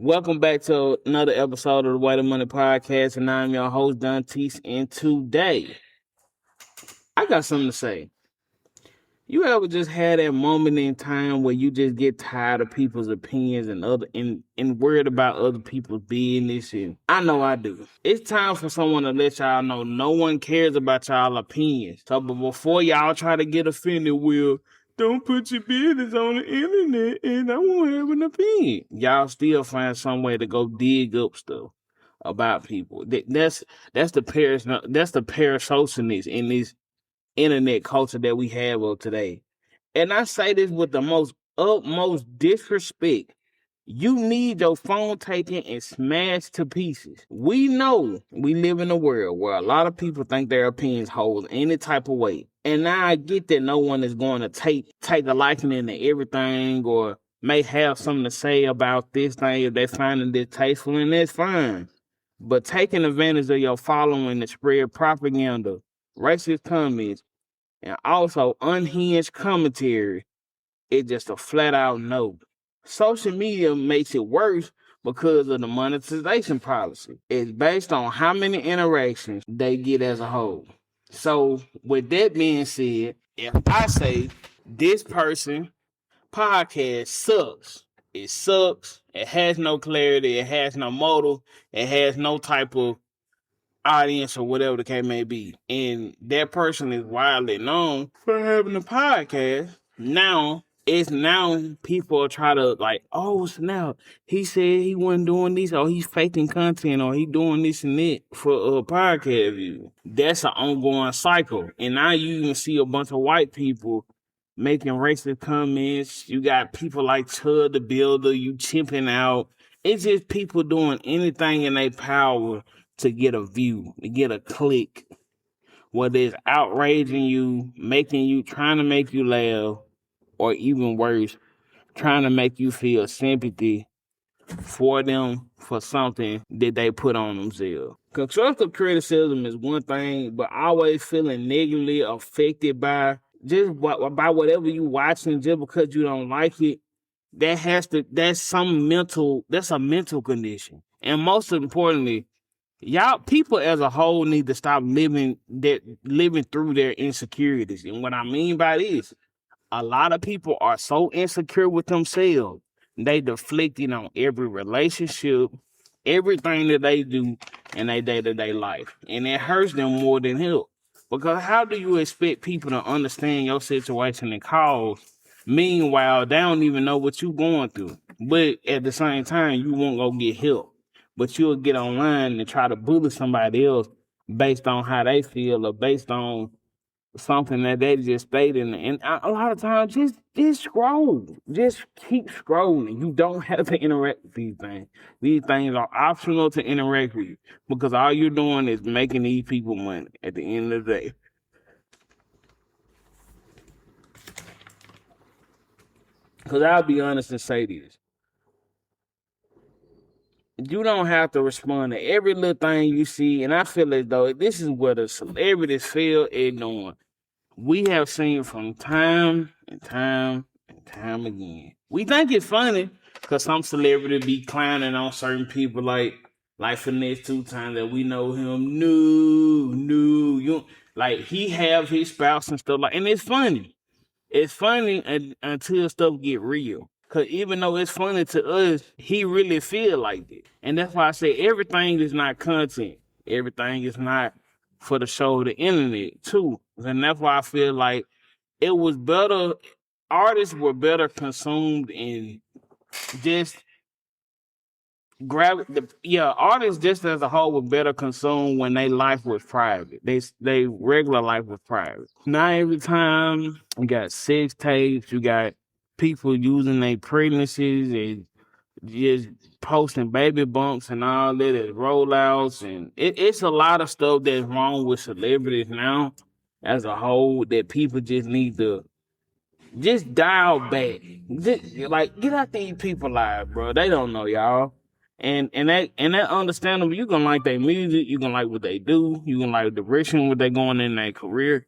Welcome back to another episode of the Way to Money Podcast, and I'm your host, Dantes, and today, I got something to say. You ever just had that moment in time where you just get tired of people's opinions and worried about other people's business? And I know I do. It's time for someone to let y'all know no one cares about y'all opinions. So, but before y'all try to get offended, don't put your business on the internet and I won't have an opinion. Y'all still find some way to go dig up stuff about people. That's the parasocialness in this internet culture that we have of today. And I say this with the most utmost disrespect. You need your phone taken and smashed to pieces. We know we live in a world where a lot of people think their opinions hold any type of weight. And now I get that no one is going to take a liking into everything or may have something to say about this thing if they find it distasteful, and that's fine. But taking advantage of your following to spread propaganda, racist comments, and also unhinged commentary is just a flat out no. Social media makes it worse because of the monetization policy. It's based on how many interactions they get as a whole. So, with that being said, if I say this person podcast sucks, it sucks, it has no clarity, it has no motive, it has no type of audience or whatever the case may be, and that person is widely known for having a podcast, now people are trying to like, oh snap, he said he wasn't doing this, or he's faking content, or he doing this and that for a podcast view. That's an ongoing cycle. And now you can see a bunch of white people making racist comments. You got people like Chud the Builder, you chimping out. It's just people doing anything in their power to get a view, to get a click, whether it's outraging you, trying to make you laugh, or even worse, trying to make you feel sympathy for them for something that they put on themselves. Constructive criticism is one thing, but always feeling negatively affected by whatever you watching just because you don't like it, that's a mental condition. And most importantly, y'all people as a whole need to stop living through their insecurities. And what I mean by this, a lot of people are so insecure with themselves, they deflecting on every relationship, everything that they do in their day-to-day life. And it hurts them more than help. Because how do you expect people to understand your situation and cause? Meanwhile, they don't even know what you're going through. But at the same time, you won't go get help. But you'll get online and try to bully somebody else based on how they feel or based on something that they just stated. And a lot of times, just scroll. Just keep scrolling. You don't have to interact with these things. These things are optional to interact with you because all you're doing is making these people money at the end of the day. Because I'll be honest and say this. You don't have to respond to every little thing you see. And I feel as though this is what the celebrities feel ignoring. We have seen from time and time and time again. We think it's funny because some celebrity be clowning on certain people like Finesse 2 Times that we know him. No, you like he have his spouse and stuff like, and it's funny. It's funny until stuff get real. Cause even though it's funny to us, he really feel like it. And that's why I say everything is not content. Everything is not for the show, the internet too. And that's why I feel like it was better, artists were better consumed in just artists just as a whole were better consumed when their life was private. They regular life was private. Not every time you got sex tapes, you got people using their pregnancies and just posting baby bumps and all that as rollouts, and it's a lot of stuff that's wrong with celebrities now as a whole that people just need to just dial back. Just, like, get out these people live, bro. They don't know y'all. And that understandable. You gonna like their music, you gonna like what they do, you gonna like the direction what they going in their career.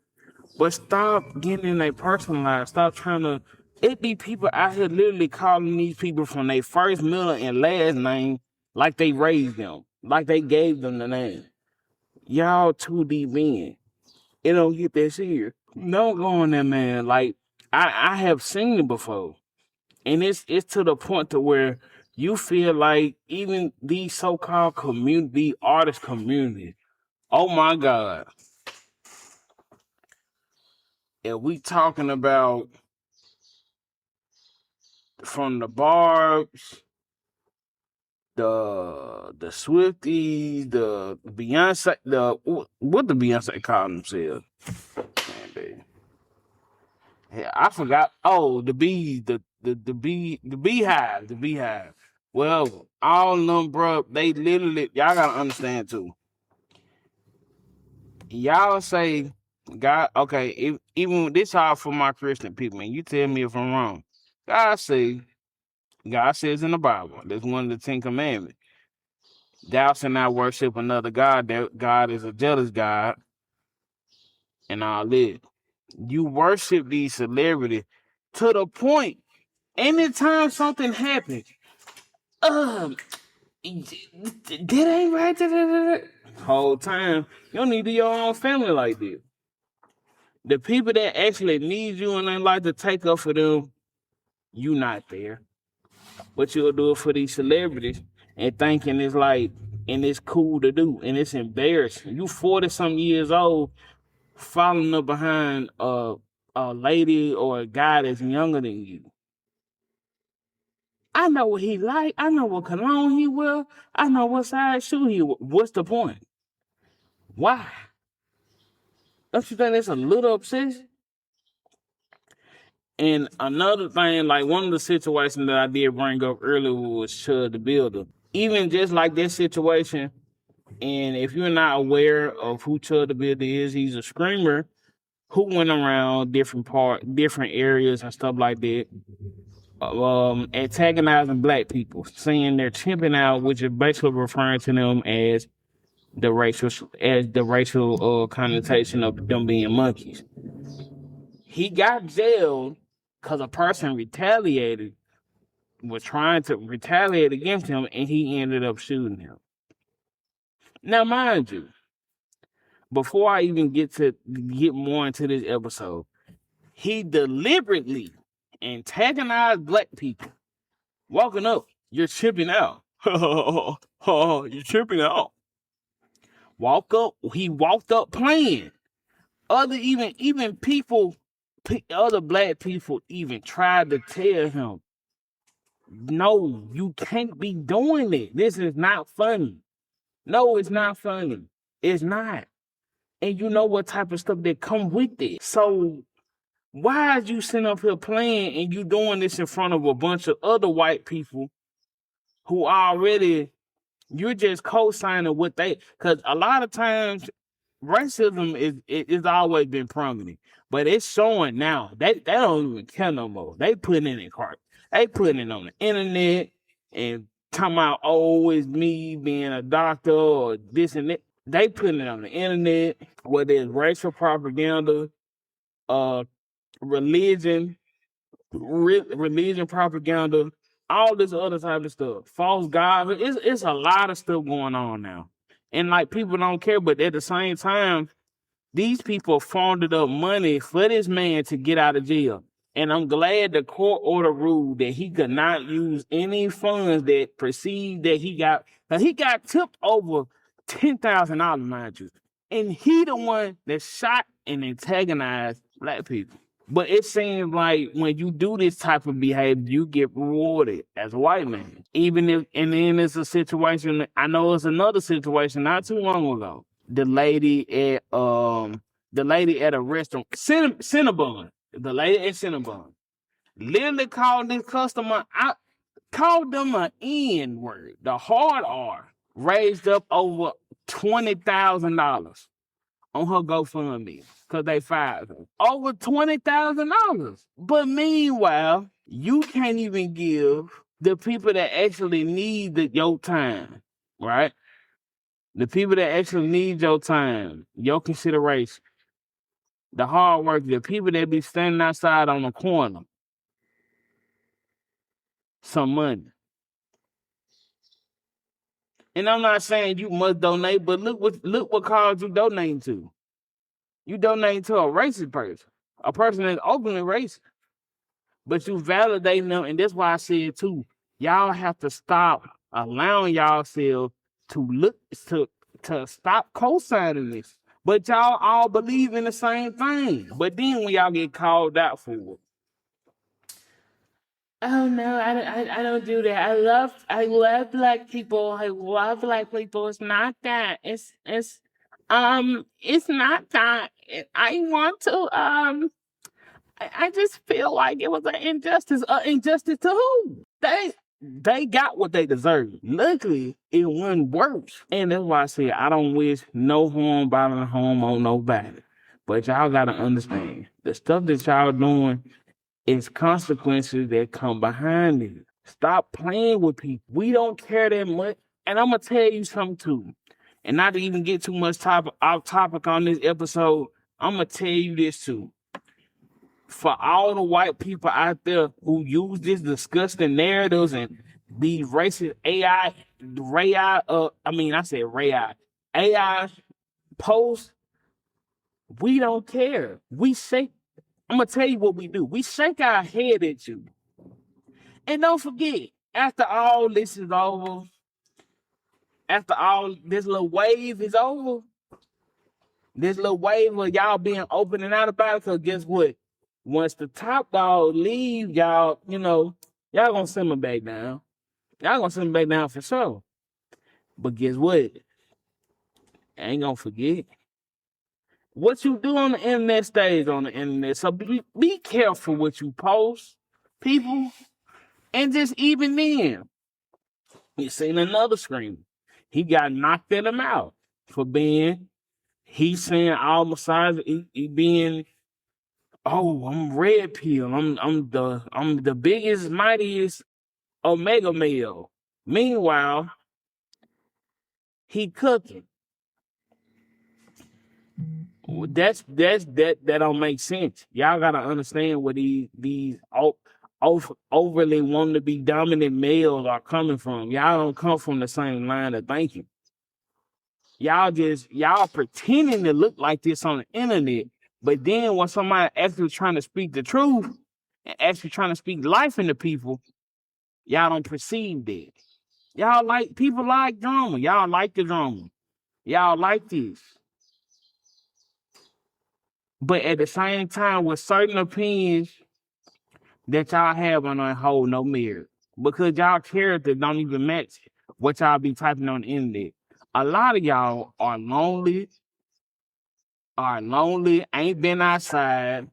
But stop getting in their personal life. Stop trying to It be people out here literally calling these people from their first, middle, and last name like they raised them, like they gave them the name. Y'all too deep in. It don't get that serious. Don't go on there, man. Like I have seen it before, and it's to the point to where you feel like even these so-called community artist communities. Oh my God! If we talking about from the Barbs, the Swifties, the Beyonce, what the Beyonce call themselves? Man, yeah, I forgot. Oh, the bees, the beehive, the beehive. Well, all of them, bro, they literally, y'all gotta understand too. Y'all say God, okay, even this all for my Christian people, and you tell me if I'm wrong. God say, God says in the Bible, that's one of the 10 Commandments. Thou shalt not worship another God. That God is a jealous God, and all this. You worship these celebrities to the point. Anytime something happens, that ain't right. Whole time, you don't need to do your own family like this. The people that actually need you and they like to take up for them, you not there. But you'll do it for these celebrities and thinking it's like, and it's cool to do, and it's embarrassing. You 40-some years old, following up behind a lady or a guy that's younger than you. I know what he like. I know what cologne he wear. I know what size shoe he wear. What's the point? Why? Don't you think that's a little obsession? And another thing, like one of the situations that I did bring up earlier was Chud the Builder. Even just like this situation, and if you're not aware of who Chud the Builder is, he's a screamer who went around different areas and stuff like that, antagonizing black people, saying they're chimping out, which is basically referring to them as the racial connotation of them being monkeys. He got jailed because a person was trying to retaliate against him, and he ended up shooting him. Now, mind you, before I even get more into this episode, he deliberately antagonized black people. Walking up, you're tripping out. You're tripping out. He walked up playing. Even people, other black people even tried to tell him, no, you can't be doing it. This is not funny. No, it's not funny. It's not. And you know what type of stuff that come with it. So why is you sitting up here playing and you doing this in front of a bunch of other white people who already, you're just co-signing what they, because a lot of times racism is always been prominent, but it's showing now. They don't even care no more. They putting it in cart. They putting it on the internet and talking about, oh, it's me being a doctor or this and that. They putting it on the internet, whether it's racial propaganda, religion, religion propaganda, all this other type of stuff. False God. It's a lot of stuff going on now. And like people don't care, but at the same time, these people funded up money for this man to get out of jail. And I'm glad the court order ruled that he could not use any funds that precede that he got. Because he got tipped over $10,000, mind you. And he the one that shot and antagonized black people. But it seems like when you do this type of behavior, you get rewarded as a white man. Even if, and then it's a situation, I know it's another situation not too long ago. The lady at a restaurant, Cinnabon. The lady at Cinnabon literally called this customer out, called them an N word, the hard R, raised up over $20,000 on her GoFundMe because they fired her. Over $20,000. But meanwhile, you can't even give the people that actually need your time, right? The people that actually need your time, your consideration, the hard work, the people that be standing outside on the corner, some money. And I'm not saying you must donate, but look what cause you donating to. You donating to a racist person, a person that's openly racist. But you validating them, and that's why I said too, y'all have to stop allowing yourselves to look to stop co-signing this. But y'all all believe in the same thing. But then when y'all get called out for it, oh no, I don't do that. I love black people. I love black people. It's not that. It's not that. I want to I just feel like it was an injustice. Injustice to who? They got what they deserve. Luckily, it went worse. And that's why I say I don't wish no harm, bodily harm on nobody. But y'all gotta understand the stuff that y'all doing is consequences that come behind it. Stop playing with people. We don't care that much. And I'm gonna tell you something too. And not to even get too much off topic on this episode, I'm gonna tell you this too. For all the white people out there who use these disgusting narratives and these racist AI posts, we don't care. I'm gonna tell you what we do. We shake our head at you. And don't forget, after all this is over, after all this little wave is over, this little wave of y'all being open and out about it, because guess what? Once the top dog leave, y'all gonna simmer back down. Y'all gonna simmer back down for sure. But guess what? I ain't gonna forget. What you do on the internet stays on the internet. So be careful what you post, people. And just even then, you seen another screamer. He got knocked at him out for he's saying all Messiahs he being, oh, I'm red pill. I'm the biggest, mightiest omega male. Meanwhile, he cooking. That don't make sense. Y'all gotta understand where these overly wanting to be dominant males are coming from. Y'all don't come from the same line of thinking. Y'all pretending to look like this on the internet, but then when somebody actually trying to speak the truth and actually trying to speak life into people, y'all don't perceive that. Y'all like people like drama. Y'all like the drama. Y'all like this. But at the same time, with certain opinions that y'all have on don't hold no merit. Because y'all characters don't even match what y'all be typing on the internet. A lot of y'all are lonely, ain't been outside,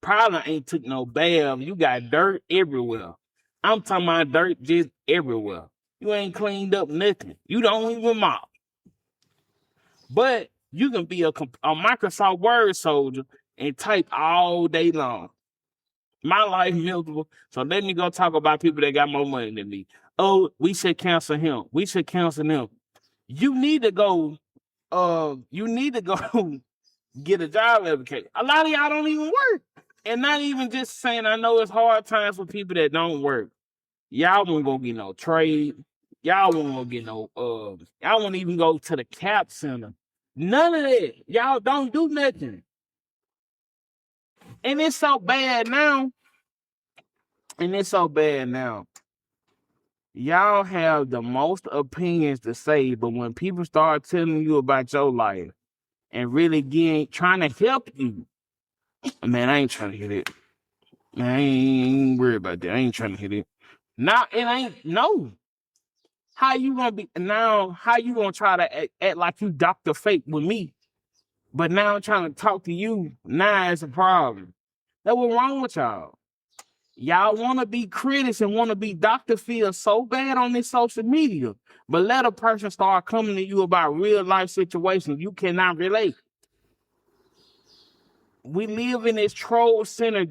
probably ain't took no bath. You got dirt everywhere. I'm talking about dirt just everywhere. You ain't cleaned up nothing. You don't even mop. But you can be a Microsoft Word soldier and type all day long. My life miserable. So let me go talk about people that got more money than me. Oh, we should cancel him. We should cancel them. You need to go. Get a job application. A lot of y'all don't even work. And not even just saying, I know it's hard times for people that don't work. Y'all won't go get no trade. Y'all won't go get no, y'all won't even go to the cap center. None of that. Y'all don't do nothing. And it's so bad now. Y'all have the most opinions to say, but when people start telling you about your life and really trying to help you, man, I ain't trying to hit it. Man, I ain't worried about that. I ain't trying to hit it. Now, it ain't, no. How you gonna try to act like you Dr. Fake with me? But now I'm trying to talk to you. Now it's a problem. That's what's wrong with y'all. Y'all want to be critics and want to be Dr. Phil so bad on this social media. But let a person start coming to you about real life situations you cannot relate. We live in this troll center.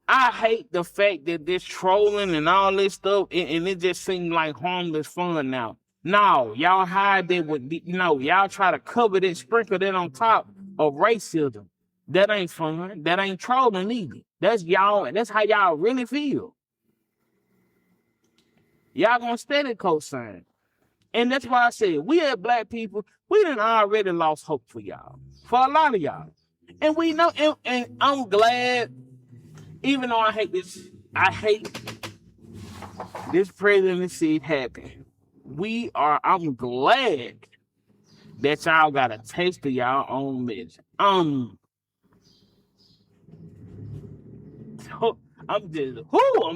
I hate the fact that this trolling and all this stuff, and it just seems like harmless fun now. No, y'all hide that with, y'all try to cover that, sprinkle that on top of racism. That ain't fun. That ain't trolling either. That's y'all. That's how y'all really feel. Y'all gonna steady co-sign. And that's why I said, we as black people, we done already lost hope for y'all. For a lot of y'all. And we know, and I'm glad, even though I hate this presidency happen. I'm glad that y'all got a taste of y'all own medicine. I'm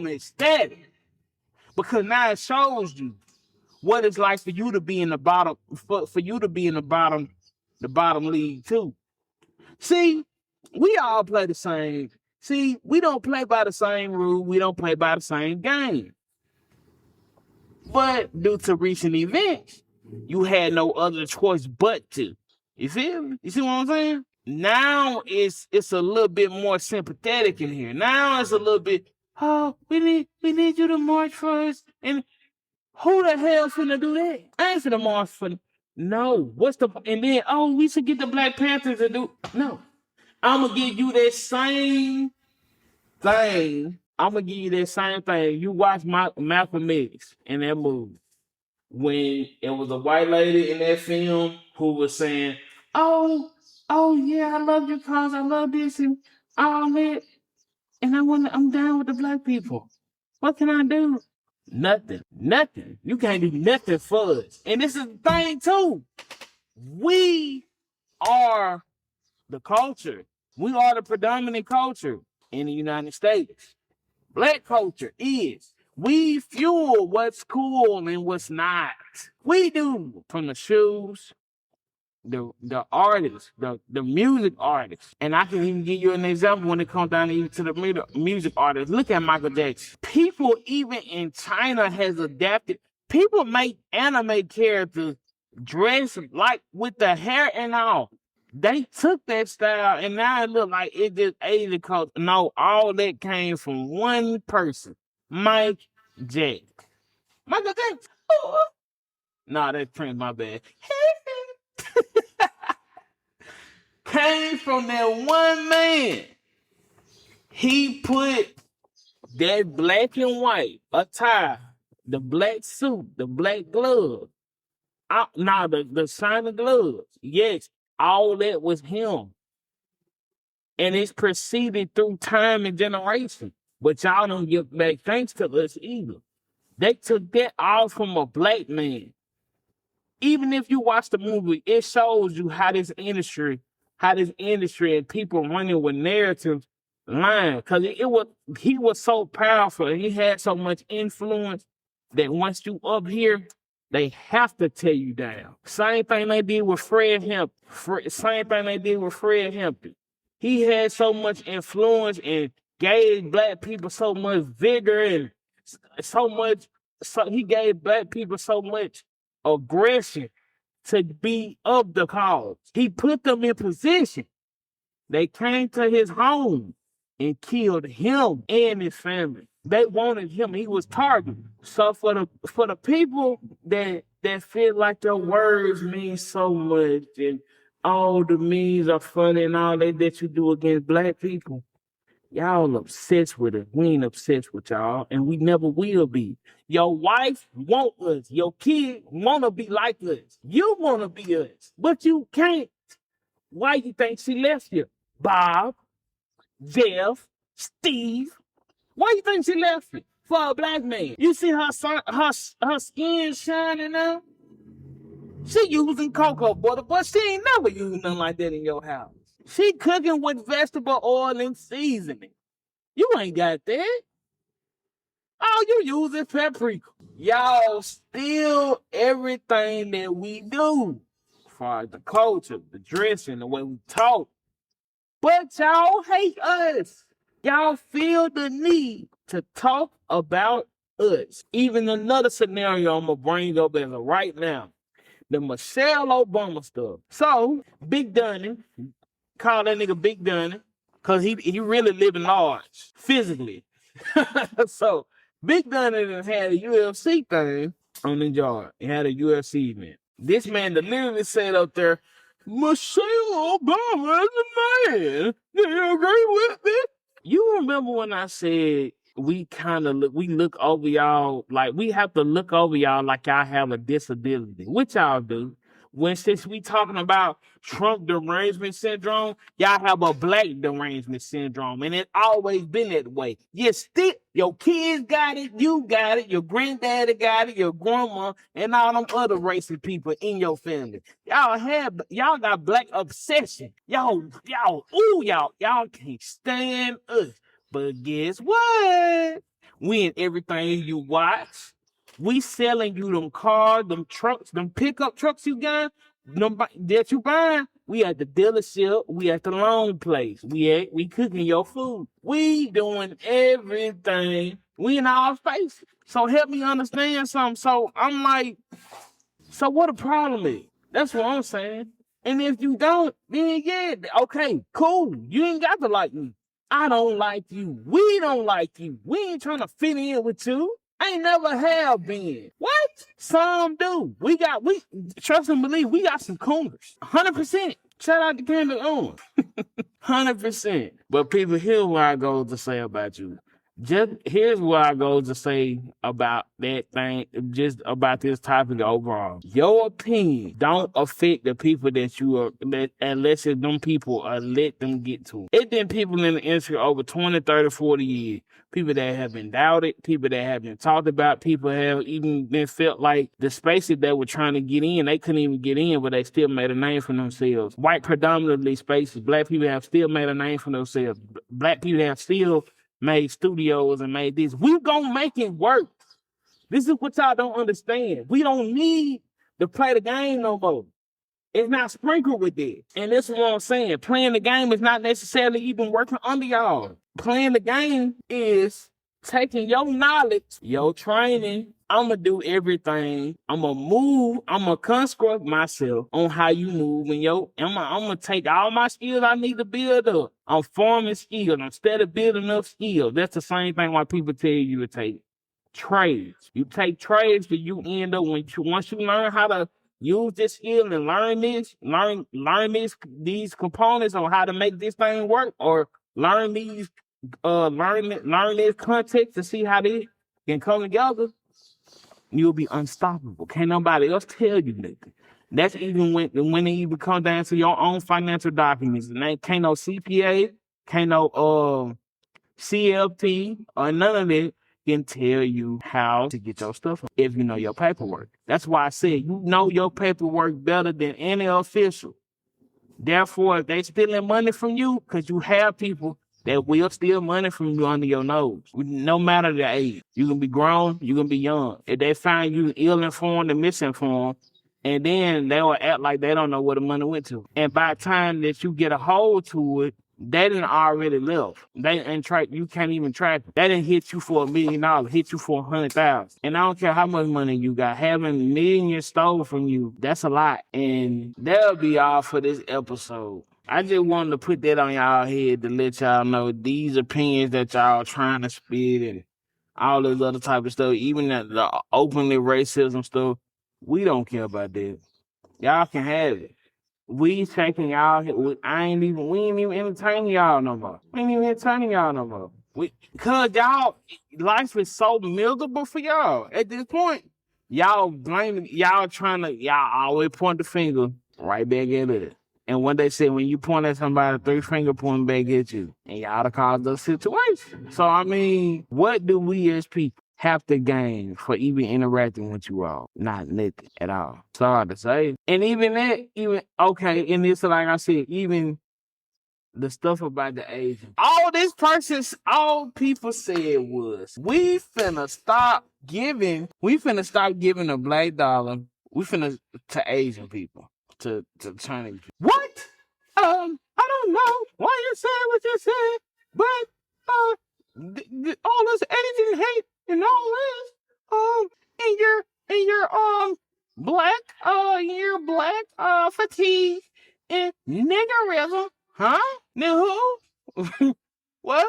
ecstatic. Because now it shows you what it's like for you to be in the bottom, for you to be in the bottom league too. See, we all play the same. See, we don't play by the same rule. We don't play by the same game. But due to recent events, you had no other choice but to. You feel me? You see what I'm saying? Now it's a little bit more sympathetic in here. Now it's a little bit, oh, we need you to march for us. And who the hell finna do that? I ain't finna march for them. No. And then, oh, we should get the Black Panthers to do. No. I'm gonna give you that same thing. You watch Malcolm X in that movie. When it was a white lady in that film who was saying, oh yeah, I love your cause, I love this and all that. And I'm down with the black people. What can I do? Nothing. You can't do nothing for us. And this is the thing too. We are the culture. We are the predominant culture in the United States. Black culture is. We fuel what's cool and what's not. We do. From the shoes, the artists, the music artists. And I can even give you an example when it comes down even to the music artists. Look at Michael Jackson. People even in China has adapted. People make anime characters dress like with the hair and all. They took that style and now it look like it just aged because no, all that came from one person. Michael Jackson. Nah, that's Prince, my bad. Came from that one man. He put that black and white attire, the black suit, the black gloves. The shiny gloves. Yes, all that was him. And it's proceeded through time and generation. But y'all don't give back thanks to us either. They took that all from a black man. Even if you watch the movie, it shows you how this industry and people running with narratives line. Because he was so powerful and he had so much influence that once you up here, they have to tear you down. Same thing they did with Fred Hampton. He had so much influence and gave black people so much vigor and he gave black people so much aggression to be of the cause. He put them in position. They came to his home and killed him and his family. They wanted him. He was targeted. So for the people that feel like their words mean so much and all the memes are funny and all that you do against black people, y'all obsessed with it. We ain't obsessed with y'all, and we never will be. Your wife want us. Your kid want to be like us. You want to be us, but you can't. Why you think she left you? Bob, Jeff, Steve. Why you think she left you? For a black man. You see her skin shining now? She using cocoa butter, but she ain't never used nothing like that in your house. She cooking with vegetable oil and seasoning. You ain't got that. All you use is paprika. Y'all steal everything that we do. As far as the culture, the dressing, the way we talk. But y'all hate us. Y'all feel the need to talk about us. Even another scenario I'm going to bring up as of right now. The Michelle Obama stuff. So, Big Dunny, call that nigga Big Dunny, because he really living large, physically. So, Big Dunny had a UFC thing on the yard. He had a UFC event. This man literally said up there, Michelle Obama is a man. Do you agree with me? You remember when I said we kind of look over y'all like we have to look over y'all like y'all have a disability, which y'all do. When since we talking about Trump derangement syndrome, y'all have a black derangement syndrome, and it always been that way. You still, your kids got it, you got it, your granddaddy got it, your grandma, and all them other racist people in your family. Y'all got black obsession. Y'all can't stand us. But guess what? We in everything you watch. We selling you them cars, them trucks, them pickup trucks you got, that you buying. We at the dealership. We at the loan place. We cooking your food. We doing everything. We in our space. So help me understand something. So I'm like, so what the problem is? That's what I'm saying. And if you don't, then yeah, okay, cool. You ain't got to like me. I don't like you. We don't like you. We ain't trying to fit in with you. I ain't never have been. What? Some do. We trust and believe, we got some cooners. 100%. Shout out to Kendall Owens. 100%. But people, here's what I go to say about you. Here's what I go to say about that thing, just about this topic overall. Your opinion don't affect the people unless it's them people let them get to it. It's been people in the industry over 20, 30, 40 years. People that have been doubted, people that have been talked about, people have even been felt like the spaces that were trying to get in, they couldn't even get in, but they still made a name for themselves. White predominantly spaces, black people have still made a name for themselves. Black people have still made studios and made this. We gonna make it work. This is what y'all don't understand. We don't need to play the game no more. It's not sprinkled with it. And that's what I'm saying. Playing the game is not necessarily even working under y'all. Playing the game is taking your knowledge, your training. I'm going to do everything. I'm going to move. I'm going to construct myself on how you move. And I'm going to take all my skills I need to build up. I'm forming skills. Instead of building up skills. That's the same thing why people tell you to take trades. You take trades that you end up once you learn how to use this skill and learn these components on how to make this thing work, or learn this context to see how they can come together. You'll be unstoppable. Can't nobody else tell you nothing. That's even when it even comes down to your own financial documents. And can't no CPA, can't no CLP, or none of it can tell you how to get your stuff if you know your paperwork. That's why I said you know your paperwork better than any official. Therefore, if they stealing money from you, because you have people that will steal money from you under your nose, no matter the age. You can be grown, you can be young. If they find you ill-informed and misinformed, and then they will act like they don't know where the money went to. And by the time that you get a hold to it, they didn't already left. You can't even track it. They didn't hit you for $1 million, hit you for 100,000. And I don't care how much money you got. Having millions stolen from you, that's a lot. And that'll be all for this episode. I just wanted to put that on y'all head to let y'all know these opinions that y'all trying to spit and all this other type of stuff, even the openly racism stuff, we don't care about that. Y'all can have it. We taking y'all. We ain't even entertaining y'all no more. Cause y'all life is so miserable for y'all at this point. Y'all always point the finger right back at it. And when they say when you point at somebody, 3 finger pointing back at you, and y'all to cause the situation. So I mean, what do we as people have to gain for even interacting with you all? Not nothing at all. Sorry to say. And even and it's like I said, even the stuff about the Asian. All people said was, we finna stop giving a black dollar. We finna to Asian people, to Chinese people. What? I don't know why you said what you said, but all this Asian hate and all this, and your black fatigue and niggerism, huh? Who? What?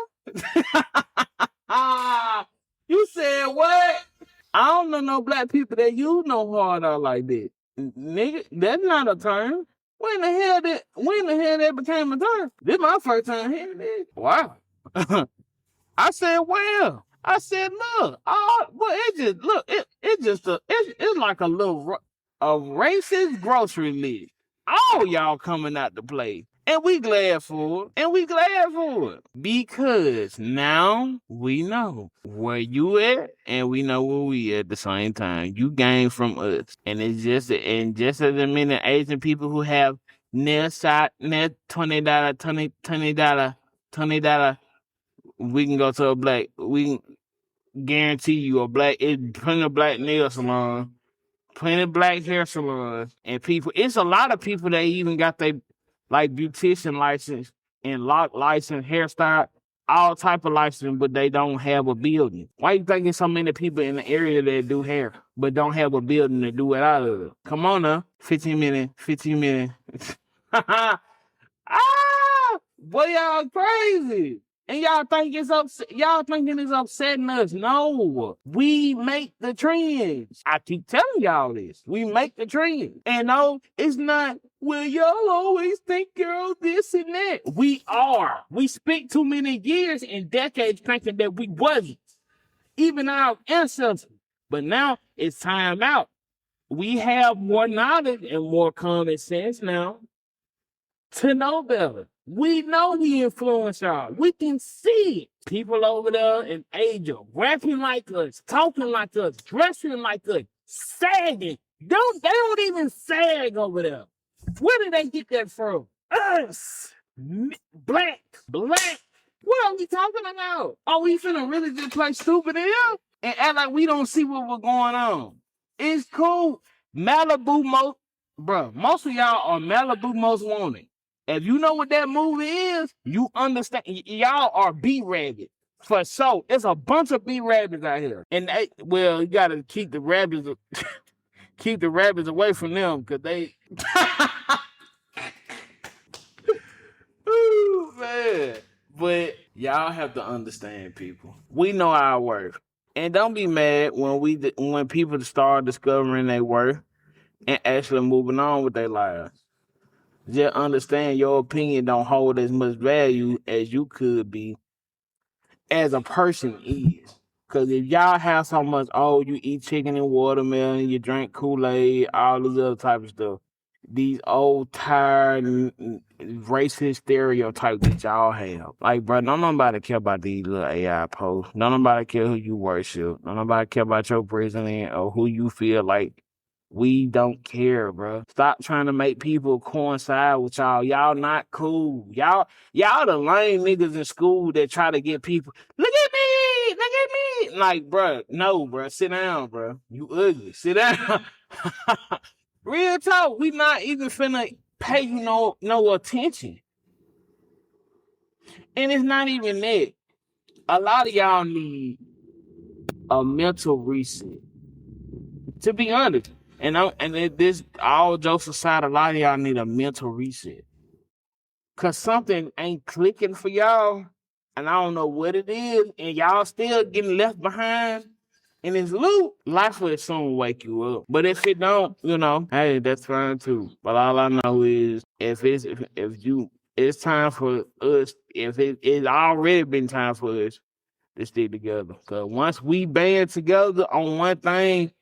You said what? I don't know no black people that use no hard out like that. Nigga, that's not a term. When the hell that became a term? This is my first time hearing it. Wow. I said, well, I said, look, well, it's like a racist grocery list. All y'all coming out to play. And we glad for it. Because now we know where you at and we know where we at the same time. You gain from us. And just as many Asian people who have net $20, $20, we can go to a black, we can guarantee you it's plenty of black nail salons, plenty of black hair salons, and people. It's a lot of people that even got their like beautician license and lock license, hairstyle, all type of license, but they don't have a building. Why you think there's so many people in the area that do hair but don't have a building to do it out of? Come on now, 15 minutes. Boy, y'all crazy. And y'all think y'all thinking it's upsetting us. No. We make the trends. I keep telling y'all this. We make the trends. And no, it's not, well, y'all always think girl this and that. We are. We spent too many years and decades thinking that we wasn't. Even our ancestors. But now it's time out. We have more knowledge and more common sense now to know better. We know we influence y'all. We can see it. People over there in Asia rapping like us, talking like us, dressing like us, sagging. They don't even sag over there. Where did they get that from? Us. Black. What are we talking about? Are we finna really just play stupid here and act like we don't see what was going on? It's cool. Most of y'all are Malibu Most Wanted. If you know what that movie is, you understand. Y'all are B-rabbit. For sure. There's a bunch of B-rabbits out here. And you gotta keep the rabbits away from them, because they ooh, man. But y'all have to understand, people. We know our worth. And don't be mad when people start discovering their worth and actually moving on with their lives. Just understand your opinion don't hold as much value as you could be as a person is. Because if y'all have so much, you eat chicken and watermelon, you drink Kool-Aid, all this other type of stuff, these old, tired, racist stereotypes that y'all have. Like, bro, don't nobody care about these little AI posts. Don't nobody care who you worship. Don't nobody care about your president or who you feel like. We don't care, bro. Stop trying to make people coincide with y'all. Y'all not cool. Y'all the lame niggas in school that try to get people, look at me. Like, bro, no, bro. Sit down, bro. You ugly. Sit down. Real talk. We not even finna pay you no attention. And it's not even that. A lot of y'all need a mental reset. To be honest. This all jokes aside, a lot of y'all need a mental reset. Cause something ain't clicking for y'all, and I don't know what it is, and y'all still getting left behind in this loop. Life will soon wake you up. But if it don't, hey, that's fine too. But all I know is it's time for us. It's already been time for us to stick together. Cause once we band together on one thing,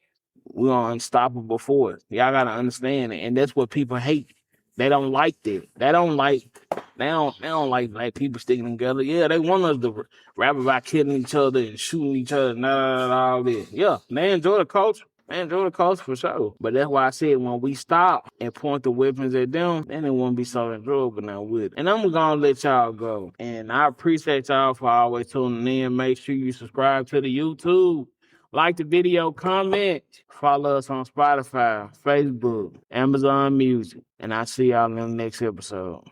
we're an unstoppable force. Y'all gotta understand it. And that's what people hate. They don't like that. They don't like black people sticking together. Yeah, they want us to rap about killing each other and shooting each other and all this. Yeah, they enjoy the culture. They enjoy the culture for sure. But that's why I said when we stop and point the weapons at them, then it won't be so enjoyable now with it. And I'm gonna let y'all go. And I appreciate y'all for always tuning in. Make sure you subscribe to the YouTube. Like the video, comment, follow us on Spotify, Facebook, Amazon Music, and I'll see y'all in the next episode.